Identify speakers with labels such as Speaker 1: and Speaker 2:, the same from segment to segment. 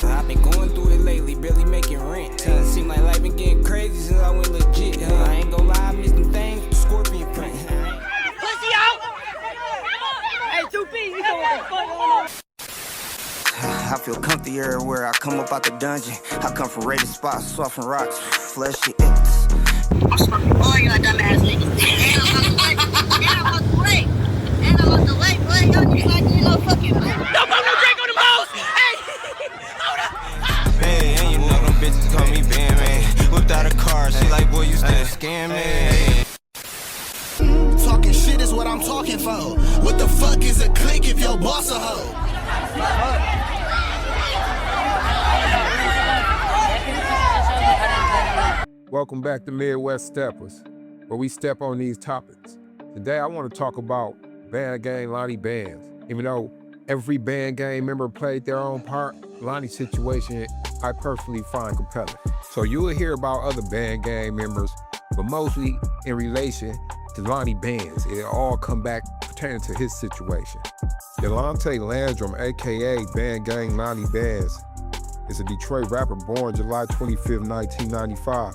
Speaker 1: I've been going through it lately, barely making rent. Seem like life been getting crazy since I went legit. I ain't gonna lie, I miss them things with the scorpion print.
Speaker 2: Pussy out! Hey, 2P, you know what the fuck going on?
Speaker 1: I feel comfy everywhere I come up out the dungeon. I come from raided spots, soften rocks, fleshy ills.
Speaker 2: I'm smoking all y'all dumbass niggas. And I'm on the lake. And I'm on the lake, boy. Y'all just like you know fucking. Don't put no drink on the mouse! Hey! Hold up!
Speaker 1: Hey, and you know them bitches call me BandGang. Whipped out a car, she like, boy, you still scamming.
Speaker 3: Talking shit is what I'm talking for. What the fuck is a clique if your boss a hoe?
Speaker 4: Welcome back to Midwest Steppas, where we step on these topics. Today I want to talk about BandGang Lonnie bands. Even though every BandGang member played their own part, Lonnie's situation I personally find compelling. So you will hear about other BandGang members, but mostly in relation to Lonnie bands. It all come back pertaining to his situation. Delonte Landrum, aka BandGang Lonnie Bands, is a Detroit rapper born July 25th, 1995.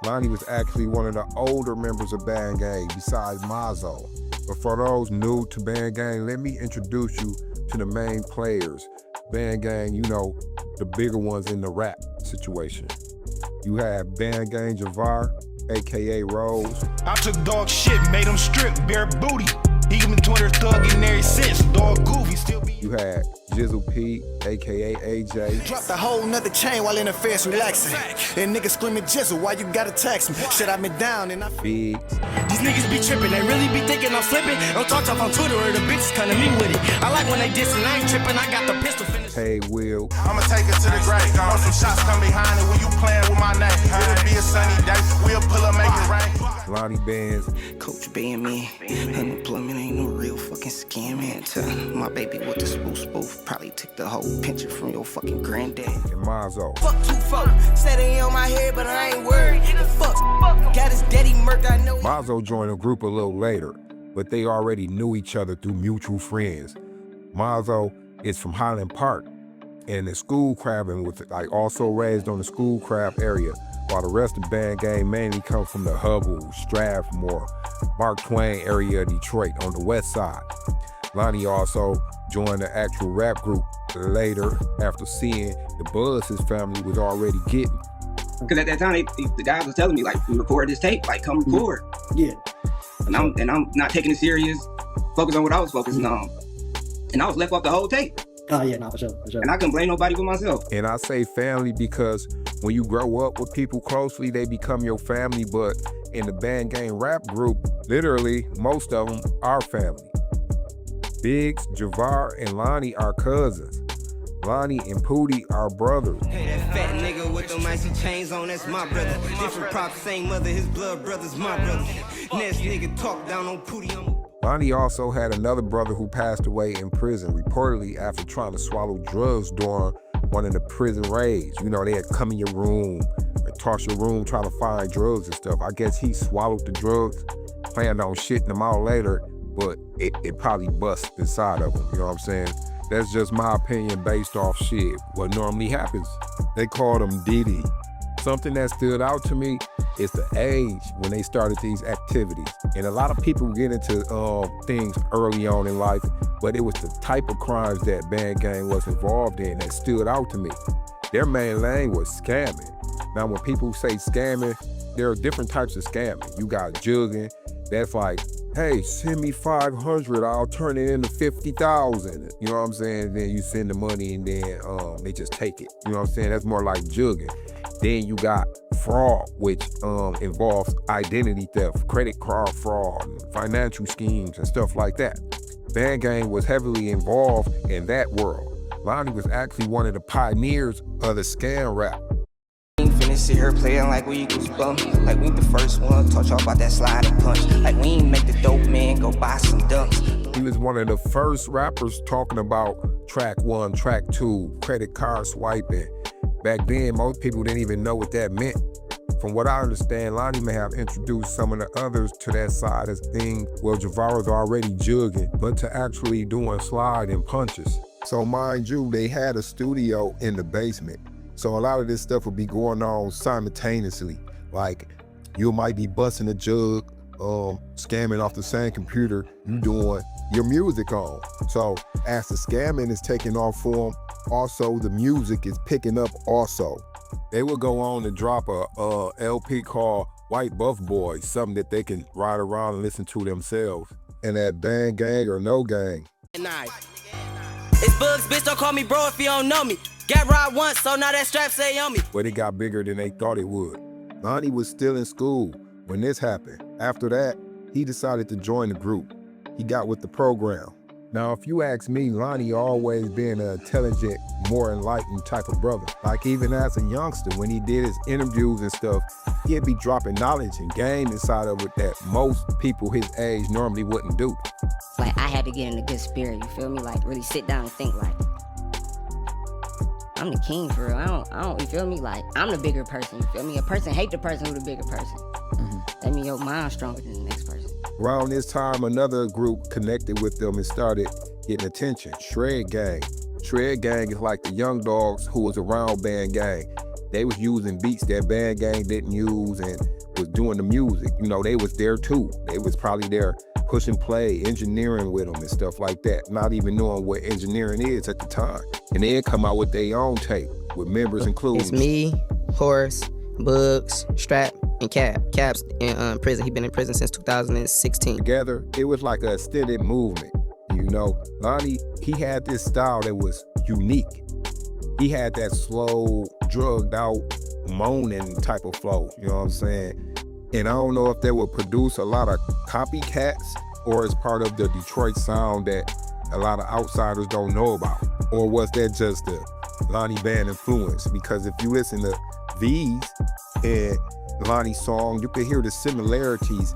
Speaker 4: Lonnie was actually one of the older members of BandGang besides Mazzo. But for those new to BandGang, let me introduce you to the main players. BandGang, you know, the bigger ones in the rap situation. You have BandGang Javar, aka Rose.
Speaker 5: I took dog shit, made him strip, bare booty. He been Twitter thugging there since. Dog goofy still be.
Speaker 4: You had Jizzle P, aka AJ.
Speaker 3: Dropped a whole nother chain while in the fence relaxing. And niggas screaming Jizzle, why you gotta tax me? Shit, I've been down and I
Speaker 4: Biggs.
Speaker 5: These niggas be tripping, they really be thinking I'm slipping. Don't talk tough on Twitter or the bitches kinda me with it. I like when they dissing, I ain't tripping, I got the pistol finished.
Speaker 4: Hey, Will.
Speaker 6: I'ma take it to the grave. On some shots come behind it when you playing with my name. It'll be a sunny day, we'll pull up, make it rain.
Speaker 4: Lonnie Bands.
Speaker 1: Coach being me, unemployment ain't no real fucking scamming. Tell my baby what the spoof. Probably took the whole picture from your fucking granddad.
Speaker 4: And Mazzo.
Speaker 1: Fuck 2 folk, said they on my head, but I ain't worried. The fuck, got his daddy murked, I know.
Speaker 4: Mazzo joined the group a little later, but they already knew each other through mutual friends. Mazzo is from Highland Park and the Schoolcraft and was like also raised on the Schoolcraft area, while the rest of BandGang mainly come from the Hubble, Strathmore, Mark Twain area of Detroit on the west side. Lonnie also joined the actual rap group later after seeing the buzz his family was already getting.
Speaker 7: Because at that time, the guy was telling me, like, we record this tape, like, come record.
Speaker 8: Yeah.
Speaker 7: And I'm not taking it serious, focus on what I was focusing on. And I was left off the whole tape.
Speaker 8: Oh, yeah, no, for sure.
Speaker 7: And I couldn't blame nobody but myself.
Speaker 4: And I say family because when you grow up with people closely, they become your family. But in the BandGang rap group, literally, most of them are family. Biggs, Javar, and Lonnie are cousins. Lonnie and Pootie are brothers.
Speaker 1: Hey, that fat nigga with them icy chains on, that's my brother. Different props, same mother, his blood brother's my brother. Next nigga talk down on Pootie,
Speaker 4: Lonnie also had another brother who passed away in prison, reportedly after trying to swallow drugs during one of the prison raids. You know, they'd come in your room and toss your room trying to find drugs and stuff. I guess he swallowed the drugs, planned on shitting them out later, but it probably bust inside of him, you know what I'm saying? That's just my opinion based off shit, what normally happens. They called him Diddy. Something that stood out to me is the age when they started these activities. And a lot of people get into things early on in life, but it was the type of crimes that BandGang was involved in that stood out to me. Their main lane was scamming. Now when people say scamming, there are different types of scamming. You got jugging, that's like, hey, send me 500, I'll turn it into 50,000. You know what I'm saying? Then you send the money and then they just take it. You know what I'm saying? That's more like jugging. Then you got fraud, which involves identity theft, credit card fraud, financial schemes, and stuff like that. BandGang was heavily involved in that world. Lonnie was actually one of the pioneers of the scam rap.
Speaker 1: Finna sit here playing like we goosebumps. Like we the first one to talk about that slide and punch. Like we ain't make the dope man go buy some dunks.
Speaker 4: He was one of the first rappers talking about track 1, track 2, credit card swiping. Back then, most people didn't even know what that meant. From what I understand, Lonnie may have introduced some of the others to that side of things. Well, Javar was already jugging, but to actually doing slide and punches. So mind you, they had a studio in the basement. So a lot of this stuff would be going on simultaneously. Like you might be busting a jug, scamming off the same computer you doing your music on. So as the scamming is taking off for them, also the music is picking up also. They would go on to drop a LP called White Buff Boys, something that they can ride around and listen to themselves. And that BandGang or No Gang.
Speaker 5: It's Bugs, bitch, don't call me bro if you don't know me. Got robbed once, so now that strap stay on me.
Speaker 4: But it got bigger than they thought it would. Lonnie was still in school when this happened. After that, he decided to join the group. He got with the program. Now, if you ask me, Lonnie always been an intelligent, more enlightened type of brother. Like even as a youngster, when he did his interviews and stuff, he'd be dropping knowledge and game inside of it that most people his age normally wouldn't do.
Speaker 2: Like, I had to get in a good spirit, you feel me? Like, really sit down and think, like, I'm the king for real. I don't, you feel me? Like, I'm the bigger person, you feel me? A person hate the person who's the bigger person. That means your mind's stronger than the next person.
Speaker 4: Around this time, another group connected with them and started getting attention, Shredgang. Shredgang is like the young dogs who was around BandGang. They was using beats that BandGang didn't use and was doing the music. You know, they was there too. They was probably there pushing play, engineering with them and stuff like that, not even knowing what engineering is at the time. And they'd come out with their own tape with members including.
Speaker 8: It's me, Horace, Bugs, Strap, and Cap. Cap's in prison. He been in prison since 2016.
Speaker 4: Together, it was like a extended movement. You know, Lonnie, he had this style that was unique. He had that slow, drugged out, moaning type of flow, you know what I'm saying? And I don't know if that would produce a lot of copycats or as part of the Detroit sound that a lot of outsiders don't know about. Or was that just the Lonnie Band influence? Because if you listen to V's and Lonnie's song, you could hear the similarities.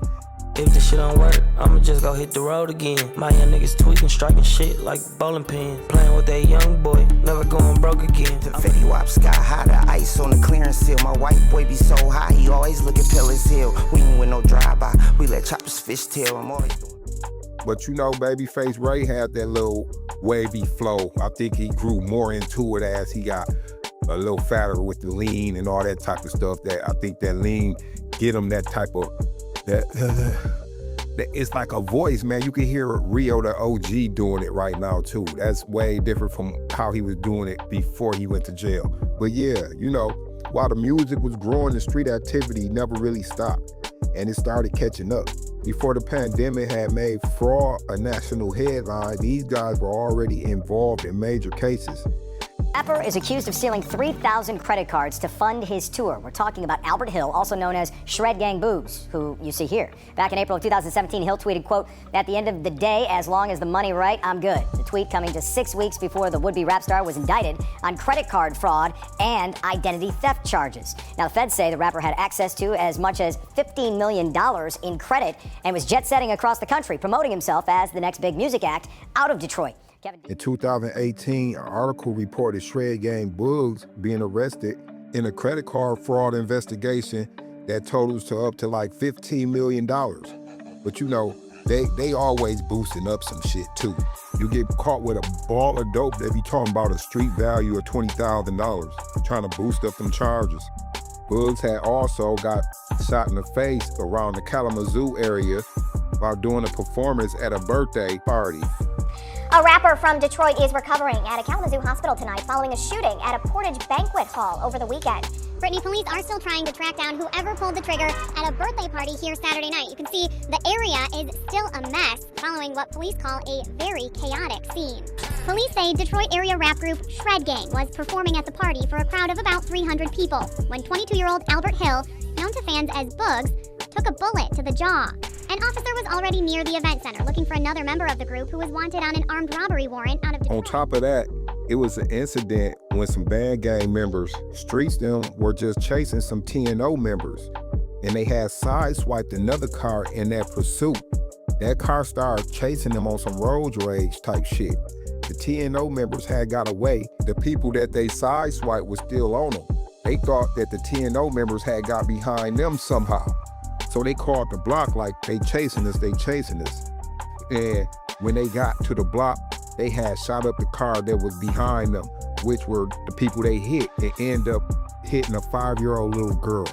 Speaker 5: If this shit don't work, I'ma just go hit the road again. My young niggas tweaking, striking shit like bowling pin. Playing with that young boy, never going broke again.
Speaker 1: The Fetty Wap sky high, the ice on the clearance seal. My white boy be so high, he always looking pale as hell. We ain't with no drive-by, we let choppers fishtail. I'm always doing.
Speaker 4: But you know, Babyface Ray had that little wavy flow. I think he grew more into it as he got a little fatter with the lean and all that type of stuff. That I think that lean get him that type of, that it's like a voice, man. You can hear Rio the OG doing it right now too. That's way different from how he was doing it before he went to jail. But yeah, you know, while the music was growing, the street activity never really stopped, and it started catching up. Before the pandemic had made fraud a national headline, these guys were already involved in major cases.
Speaker 9: Rapper is accused of stealing 3,000 credit cards to fund his tour. We're talking about Albert Hill, also known as Shredgang Boogs, who you see here. Back in April of 2017, Hill tweeted, quote, "At the end of the day, as long as the money right, I'm good." The tweet coming just 6 weeks before the would-be rap star was indicted on credit card fraud and identity theft charges. Now, the feds say the rapper had access to as much as $15 million in credit and was jet-setting across the country, promoting himself as the next big music act out of Detroit.
Speaker 4: In 2018, an article reported Shredgang Boogs being arrested in a credit card fraud investigation that totals to up to like $15 million. But you know, they always boosting up some shit too. You get caught with a ball of dope, they be talking about a street value of $20,000, trying to boost up them charges. Boogs had also got shot in the face around the Kalamazoo area while doing a performance at a birthday party.
Speaker 10: A rapper from Detroit is recovering at a Kalamazoo hospital tonight following a shooting at a Portage banquet hall over the weekend. Brittany, police are still trying to track down whoever pulled the trigger at a birthday party here Saturday night. You can see the area is still a mess following what police call a very chaotic scene. Police say Detroit area rap group Shredgang was performing at the party for a crowd of about 300 people when 22-year-old Albert Hill, known to fans as Bugs, took a bullet to the jaw. An officer was already near the event center looking for another member of the group who was wanted on an armed robbery warrant out of Detroit.
Speaker 4: On top of that, it was an incident when some BandGang members, streets them, were just chasing some TNO members, and they had sideswiped another car in that pursuit. That car started chasing them on some road rage type shit. The TNO members had got away. The people that they sideswiped was still on them. They thought that the TNO members had got behind them somehow. So they called the block like, they chasing us. And when they got to the block, they had shot up the car that was behind them, which were the people they hit, and end up hitting a 5-year-old little girl.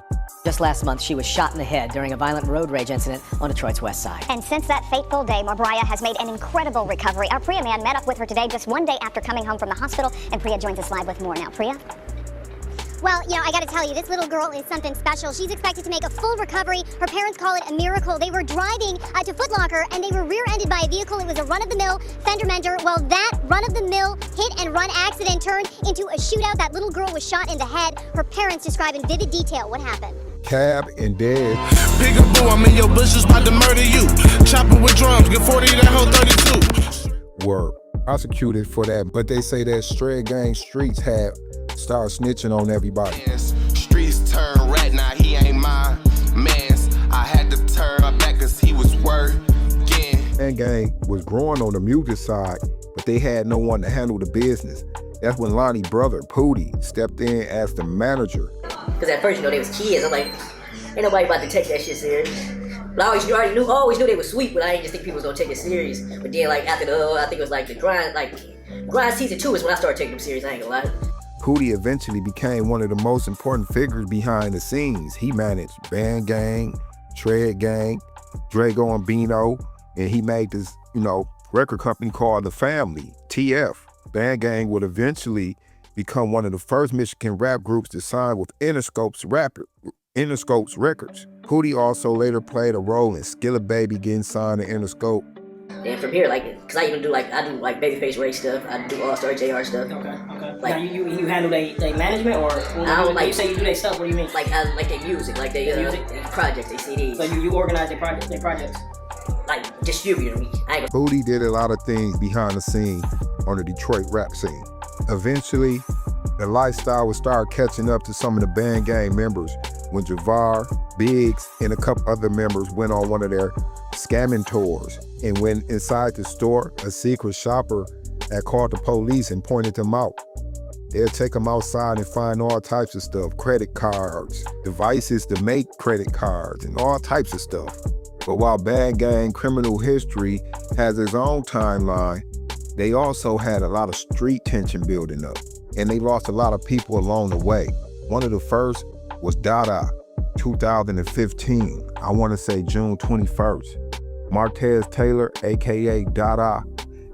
Speaker 9: Just last month, she was shot in the head during a violent road rage incident on Detroit's west side.
Speaker 10: And since that fateful day, Mariah has made an incredible recovery. Our Priya man met up with her today just one day after coming home from the hospital, and Priya joins us live with more now. Priya?
Speaker 11: Well, you know, I gotta tell you, this little girl is something special. She's expected to make a full recovery. Her parents call it a miracle. They were driving to Foot Locker and they were rear-ended by a vehicle. It was a run-of-the-mill fender bender. Well, that run-of-the-mill hit-and-run accident turned into a shootout. That little girl was shot in the head. Her parents describe in vivid detail what happened.
Speaker 4: Cab and dead.
Speaker 3: Big a boo, I'm in your bushes, about to murder you. Chopping with drums, get 40, that whole 32.
Speaker 4: Were prosecuted for that, but they say that Shredgang streets had started snitching on everybody.
Speaker 6: Streets turn rat, now he ain't my mans. I had to turn my back cause he was working.
Speaker 4: BandGang was growing on the music side, but they had no one to handle the business. That's when Lonnie's brother, Pootie, stepped in as the manager.
Speaker 12: Because at first, you know, they was kids. I'm like, ain't nobody about to take that shit serious. But I always knew they was sweet, but I didn't just think people was gonna take it serious. But then, like, after I think it was like the grind season 2 is when I started taking them serious, I ain't gonna lie.
Speaker 4: Pootie eventually became one of the most important figures behind the scenes. He managed BandGang, Shredgang, Drago and Bino, and he made this, record company called The Family, TF. BandGang would eventually become one of the first Michigan rap groups to sign with Interscope's Records. Pootie also later played a role in Skillet Baby getting signed to Interscope.
Speaker 12: And from here, cause I do Babyface Ray stuff, I do All-Star JR stuff. Okay.
Speaker 5: Now you handle they management, or when you say you do their stuff, what do you mean?
Speaker 12: Like their music, like they music projects, they CDs.
Speaker 5: So you organize their projects?
Speaker 12: Like distribute them.
Speaker 4: Pootie did a lot of things behind the scene on the Detroit rap scene. Eventually, the lifestyle would start catching up to some of the BandGang members when Javar, Biggs, and a couple other members went on one of their scamming tours. And when inside the store, a secret shopper had called the police and pointed them out. They'll take them outside and find all types of stuff, credit cards, devices to make credit cards, and all types of stuff. But while BandGang criminal history has its own timeline, they also had a lot of street tension building up, and they lost a lot of people along the way. One of the first was Dada, 2015, I want to say June 21st. Martez Taylor, AKA Dada,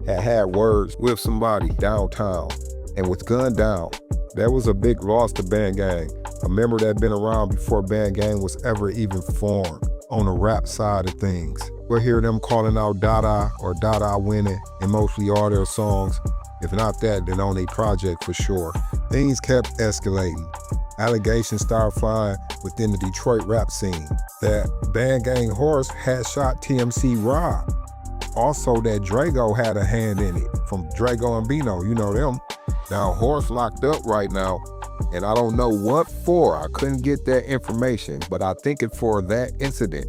Speaker 4: had words with somebody downtown and was gunned down. That was a big loss to BandGang, a member that had been around before BandGang was ever even formed on the rap side of things. We'll hear them calling out Dada or Dada winning in mostly all their songs. If not that, then on a project for sure. Things kept escalating. Allegations started flying within the Detroit rap scene that BandGang Horse had shot TMC Rob. Also that Drago had a hand in it, from Drago and Bino, you know them. Now Horse locked up right now, and I don't know what for. I couldn't get that information, but I think it's for that incident.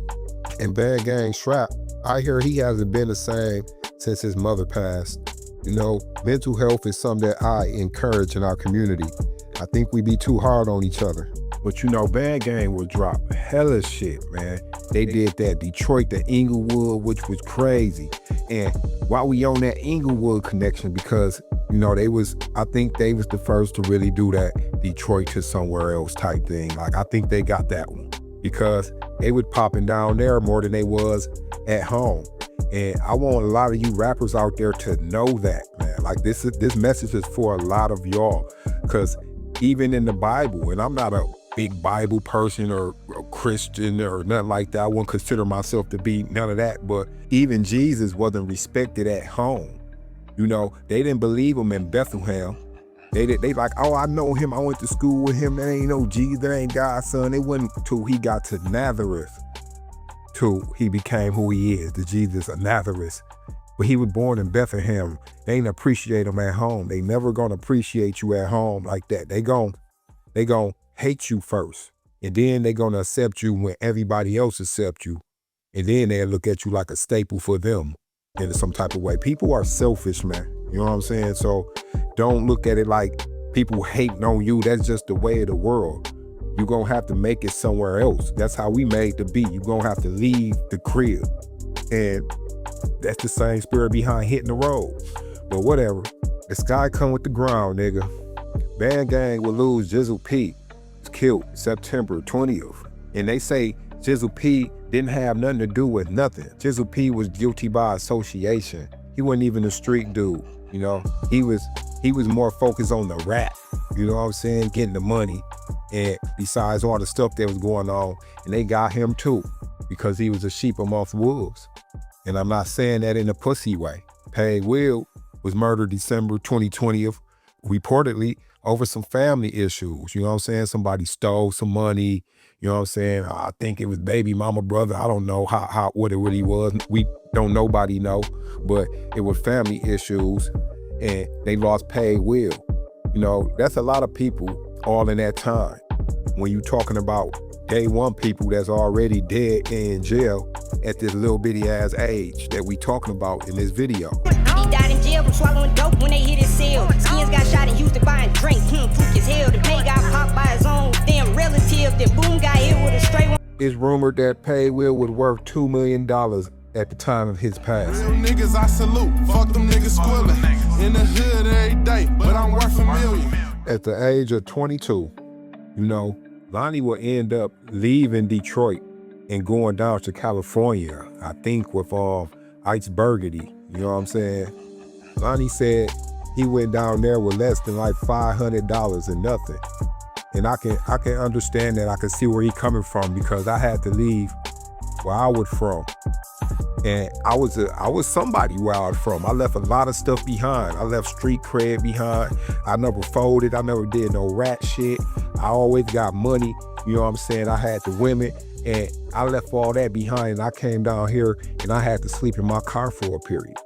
Speaker 4: And BandGang Strap, I hear he hasn't been the same since his mother passed. Mental health is something that I encourage in our community. I think we be too hard on each other. But BandGang will drop hella shit, man. They did that Detroit to Inglewood, which was crazy. And while we on that Inglewood connection, because I think they was the first to really do that Detroit to somewhere else type thing. Like, I think they got that one because they was popping down there more than they was at home. And I want a lot of you rappers out there to know that, man. Like, this message is for a lot of y'all, because even in the Bible, and I'm not a big Bible person or a Christian or nothing like that. I wouldn't consider myself to be none of that, but even Jesus wasn't respected at home. They didn't believe him in Bethlehem. They like, oh, I know him, I went to school with him, that ain't no Jesus, that ain't God's son. It wasn't till he got to Nazareth till he became who he is, the Jesus of Nazareth. But he was born in Bethlehem. They ain't appreciate him at home. They never gonna appreciate you at home like that. They gon' hate you first, and then they gonna accept you when everybody else accept you, and then they'll look at you like a staple for them in some type of way. People are selfish, man. You know what I'm saying? So don't look at it like people hating on you. That's just the way of the world. You're gonna have to make it somewhere else. That's how we made the beat. You're gonna have to leave the crib. And that's the same spirit behind Hitting the Road. But whatever. The sky come with the ground, nigga. BandGang will lose Jizzle P. Was killed September 20th. And they say Jizzle P didn't have nothing to do with nothing. Jizzle P was guilty by association. He wasn't even a street dude, you know? He was more focused on the rap, you know what I'm saying? Getting the money. And besides all the stuff that was going on, and they got him too, because he was a sheep amongst wolves. And I'm not saying that in a pussy way. Pay Will was murdered December 2020, reportedly over some family issues. You know what I'm saying? Somebody stole some money. You know what I'm saying? I think it was baby mama brother. I don't know what it really was. We don't nobody know, but it was family issues and they lost Pay Will. You know, that's a lot of people all in that time. When you talking about day one people that's already dead in jail at this little bitty ass age that we talking about in this video.
Speaker 13: He died in jail from swallowing dope when they hit his cell. Skins got shot in Houston buying drink. Pook as hell. The Pay got popped by his own damn relative. Then Boom got hit with a straight one.
Speaker 4: It's rumored that Pay Will was worth $2 million at the time of his passing.
Speaker 6: Real niggas I salute, fuck them niggas squilling. In the hood every day, but I'm worth $1 million.
Speaker 4: At the age of 22, you know, Lonnie will end up leaving Detroit and going down to California, I think with Ice Burgundy, you know what I'm saying? Lonnie said he went down there with less than like $500 and nothing. And I can understand that. I can see where he coming from because I had to leave where I was from. And I was somebody where I was from. I left a lot of stuff behind. I left street cred behind. I never folded. I never did no rat shit. I always got money. You know what I'm saying? I had the women and I left all that behind and I came down here and I had to sleep in my car for a period.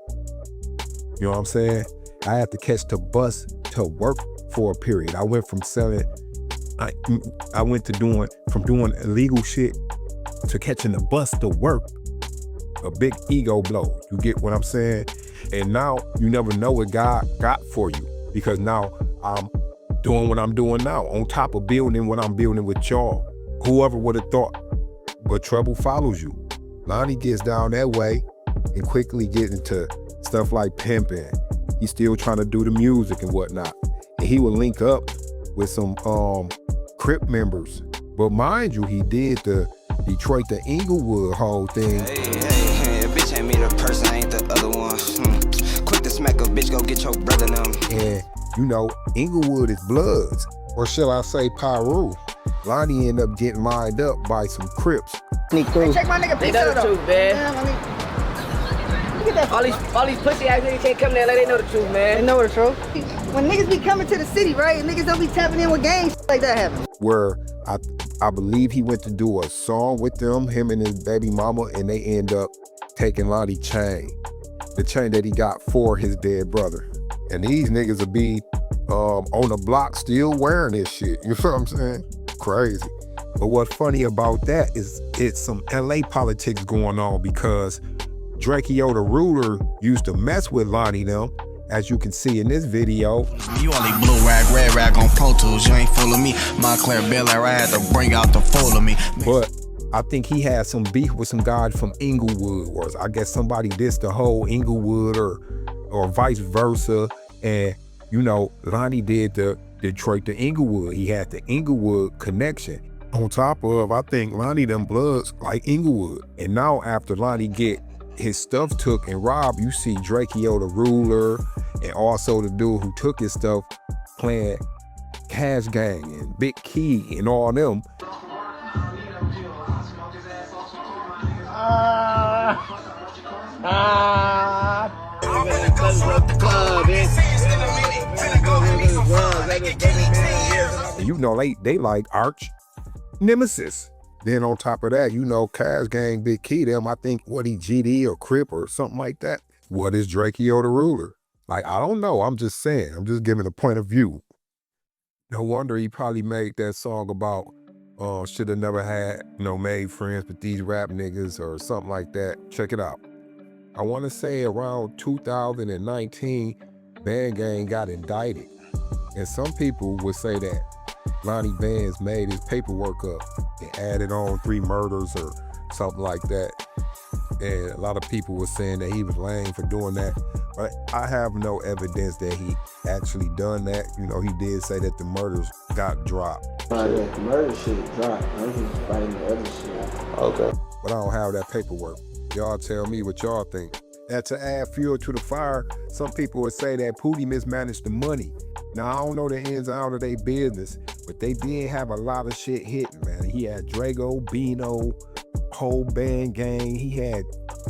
Speaker 4: You know what I'm saying? I had to catch the bus to work for a period. I went from selling, I went to from doing illegal shit to catching the bus to work. A big ego blow. You get what I'm saying? And now you never know what God got for you because now I'm doing what I'm doing now on top of building what I'm building with y'all. Whoever would have thought, but trouble follows you. Lonnie gets down that way and quickly get into stuff like pimping. He's still trying to do the music and whatnot. And he would link up with some Crip members. But mind you, he did the Detroit to Inglewood whole thing.
Speaker 1: Hey, bitch ain't me the person, ain't the other one. Quick to smack a bitch, go get your brother them.
Speaker 4: And you know, Inglewood is Bloods, or shall I say Pyru. Lonnie ended up getting lined up by some Crips.
Speaker 8: Sneak through.
Speaker 13: Hey, check my nigga
Speaker 12: They know the truth, man.
Speaker 13: Look at that.
Speaker 12: All these pussy ass niggas can't come there, let they know the truth, man.
Speaker 13: They know the truth. When niggas be coming to the city, right? Niggas don't be tapping in with gangs like that happen.
Speaker 4: Where I believe he went to do a song with them, him and his baby mama, and they end up taking Lonnie's chain. The chain that he got for his dead brother. And these niggas will be on the block still wearing this shit. You feel what I'm saying? Crazy. But what's funny about that is it's some LA politics going on because Drakeo the Ruler used to mess with Lonnie them, as you can see in this video.
Speaker 3: You only blue rag, red rag on Pro Tools. You ain't full of me. Montclair Bel Air, I had to bring out the full of me.
Speaker 4: But I think he had some beef with some guy from Inglewood, or I guess somebody dissed the whole Inglewood or vice versa. And you know, Lonnie did the Detroit to Inglewood. He had the Inglewood connection. On top of, I think Lonnie them Bloods like Inglewood. And now after Lonnie get his stuff took and robbed, you see Drakeo the Ruler and also the dude who took his stuff playing Cash Gang and Big Key and all them. And you know they like arch nemesis. Then on top of that, you know, Cash Gang, Big Key, them, I think, what he GD or Crip or something like that. What is Drakeo the Ruler? Like, I don't know. I'm just saying. I'm just giving a point of view. No wonder he probably made that song about should have never had, you know, made friends with these rap niggas or something like that. Check it out. I want to say around 2019, BandGang got indicted. And some people would say that Lonnie Bands made his paperwork up and added on 3 murders or something like that. and a lot of people were saying that he was lame for doing that. But I have no evidence that he actually done that. You know, he did say that the murders got dropped.
Speaker 14: Yeah, the murder shit dropped. I was just fighting the other shit.
Speaker 4: Okay. But I don't have that paperwork. Y'all tell me what y'all think. And to add fuel to the fire, some people would say that Pootie mismanaged the money. Now, I don't know the ins and outs of their business, but they did have a lot of shit hitting, man. He had Drago, Bino, whole BandGang. He had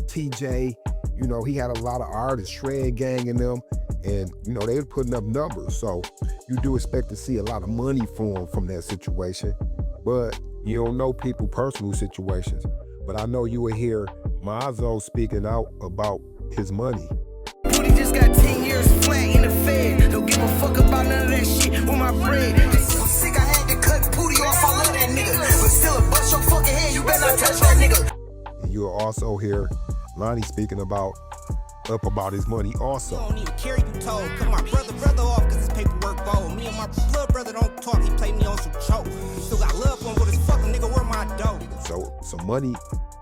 Speaker 4: TJ. You know, he had a lot of artists, Shredgang in them. And, you know, they were putting up numbers. So you do expect to see a lot of money for him from that situation. But you don't know people's personal situations. But I know you will hear Mazzo speaking out about his money.
Speaker 3: Pootie just got 10 years flat in the Fed. Don't give a fuck about none of that shit with my bread. This so sick, I had to cut Pootie off. I love that nigga. But still, bust your fucking head. You better not touch that nigga.
Speaker 4: And you'll also hear Lonnie speaking about his money also.
Speaker 1: I don't even care you told. Cut my brother off because his paperwork bold. Me and my blood brother don't talk. He play me on some choke. Still got love for him, but his fucking nigga, where my dough?
Speaker 4: So some money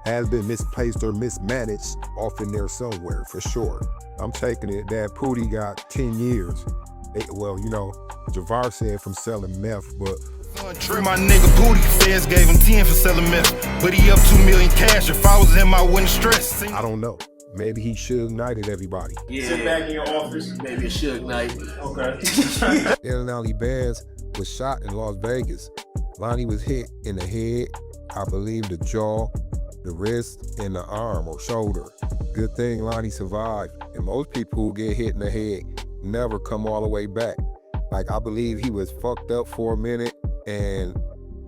Speaker 4: has been misplaced or mismanaged off in there somewhere, for sure. I'm taking it that Pootie got 10 years. Well, you know, Javar said from selling meth, but
Speaker 6: My nigga Pootie feds gave him 10 for selling meth, but he up 2 million cash. If I was him, I wouldn't stress.
Speaker 4: I don't know. Maybe he should ignited everybody.
Speaker 15: Yeah. Sit back in your office, maybe it should ignite. Okay.
Speaker 4: Lonnie Bands was shot in Las Vegas. Lonnie was hit in the head, I believe the jaw, the wrist, and the arm or shoulder. Good thing Lonnie survived. And most people who get hit in the head never come all the way back. Like, I believe he was fucked up for a minute, and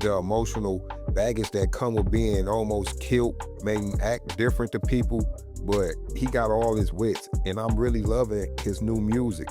Speaker 4: the emotional baggage that come with being almost killed made him act different to people, but he got all his wits, and I'm really loving his new music.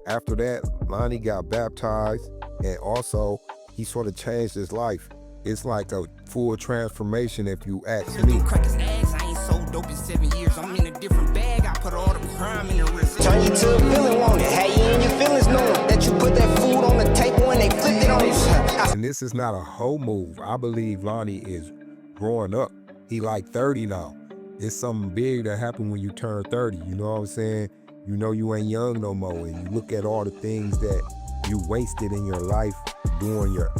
Speaker 4: After that, Lonnie got baptized, and also he sort of changed his life. It's like a full transformation if you ask me.
Speaker 1: I ain't sold dope in 7 years. I'm in a different bag. I put all the crime in the wrist.
Speaker 3: Turn you to a villain, won't it? How you in your feelings knowing that you put that food on the table and they flipped it on you?
Speaker 4: And this is not a whole move. I believe Lonnie is growing up. He like 30 now. It's something big that happened when you turn 30. You know what I'm saying? You know you ain't young no more, and you look at all the things that you wasted in your life during your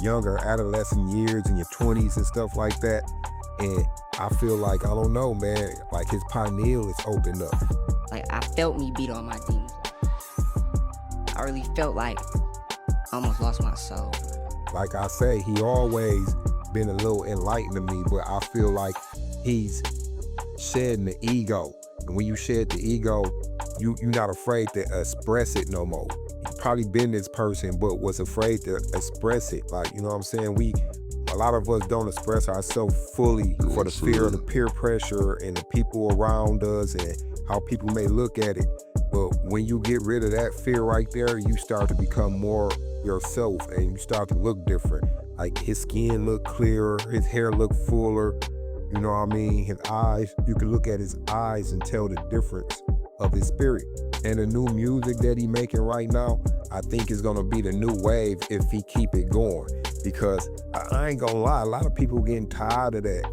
Speaker 4: younger adolescent years and your 20s and stuff like that. And I feel like, I don't know, man, like his pineal is opened up.
Speaker 8: Like, I felt me beat on my demons. I really felt like I almost lost my soul.
Speaker 4: Like I say, he always been a little enlightened to me, but I feel like he's shedding the ego. And when you shed the ego, you're not afraid to express it no more. You've probably been this person, but was afraid to express it. Like, you know what I'm saying? A lot of us don't express ourselves fully for the fear of the peer pressure and the people around us and how people may look at it. But when you get rid of that fear right there, you start to become more yourself and you start to look different. Like, his skin look clearer, his hair look fuller, you know what I mean? His eyes, you can look at his eyes and tell the difference of his spirit. And the new music that he making right now, I think is gonna be the new wave if he keep it going. Because I ain't gonna lie, a lot of people getting tired of that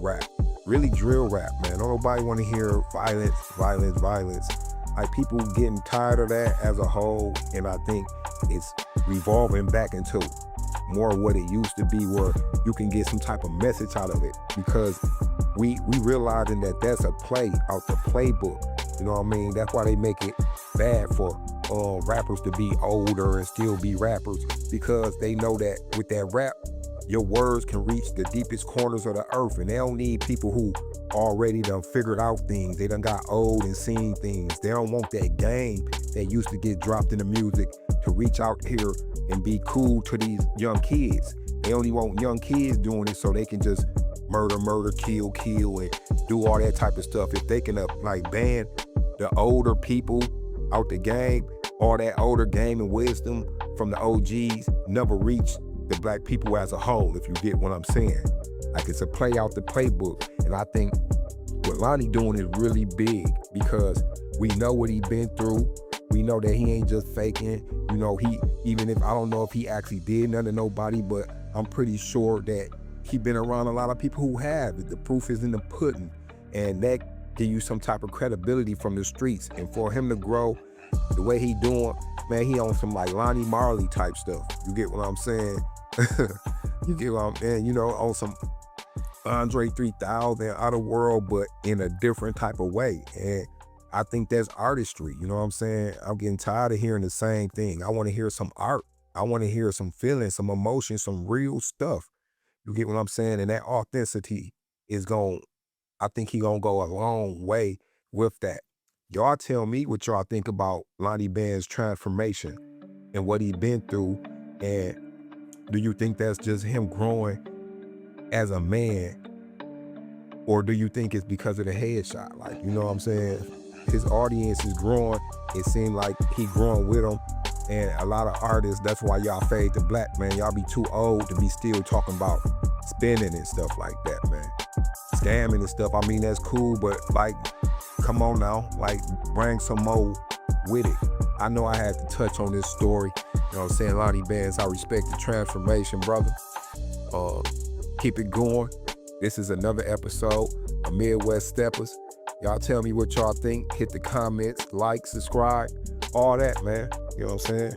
Speaker 4: rap. Really drill rap, man. Don't nobody wanna hear violence, violence, violence. Like, people getting tired of that as a whole, and I think it's revolving back into more what it used to be, where you can get some type of message out of it, because we realizing that that's a play out the playbook. You know what I mean? That's why they make it bad for rappers to be older and still be rappers, because they know that with that rap, your words can reach the deepest corners of the earth, and they don't need people who already done figured out things. They done got old and seen things. They don't want that game that used to get dropped in the music to reach out here and be cool to these young kids. They only want young kids doing it so they can just murder, kill, and do all that type of stuff. If they can like ban the older people out the game, all that older game and wisdom from the OGs never reach the black people as a whole, if you get what I'm saying. Like, it's a play out the playbook. And I think what Lonnie doing is really big, because we know what he been through. We know that he ain't just faking. You know, even if I don't know if he actually did nothing to nobody, but I'm pretty sure that he been around a lot of people who have. The proof is in the pudding. and that give you some type of credibility from the streets. And for him to grow the way he doing, man, he on some like Lonnie Marley type stuff. You get what I'm saying? You get what I'm saying? You know, on some Andre 3000, Outer World, but in a different type of way. And I think that's artistry. You know what I'm saying? I'm getting tired of hearing the same thing. I want to hear some art. I want to hear some feelings, some emotion, some real stuff. You get what I'm saying? And that authenticity is I think he gonna go a long way with that. Y'all tell me what y'all think about Lonnie Band's transformation and what he been through. And do you think that's just him growing as a man? Or do you think it's because of the headshot? Like, you know what I'm saying? His audience is growing. It seems like he growing with them. And a lot of artists, that's why y'all fade to black, man. Y'all be too old to be still talking about spinning and stuff like that, man. Scamming and stuff, I mean, that's cool, but like, come on now, like, bring some more with it. I know I had to touch on this story. You know what I'm saying? Lonnie Bands, I respect the transformation, brother. Keep it going. This is another episode of Midwest Steppas. Y'all tell me what y'all think. Hit the comments, like, subscribe, all that, man. You know what I'm saying?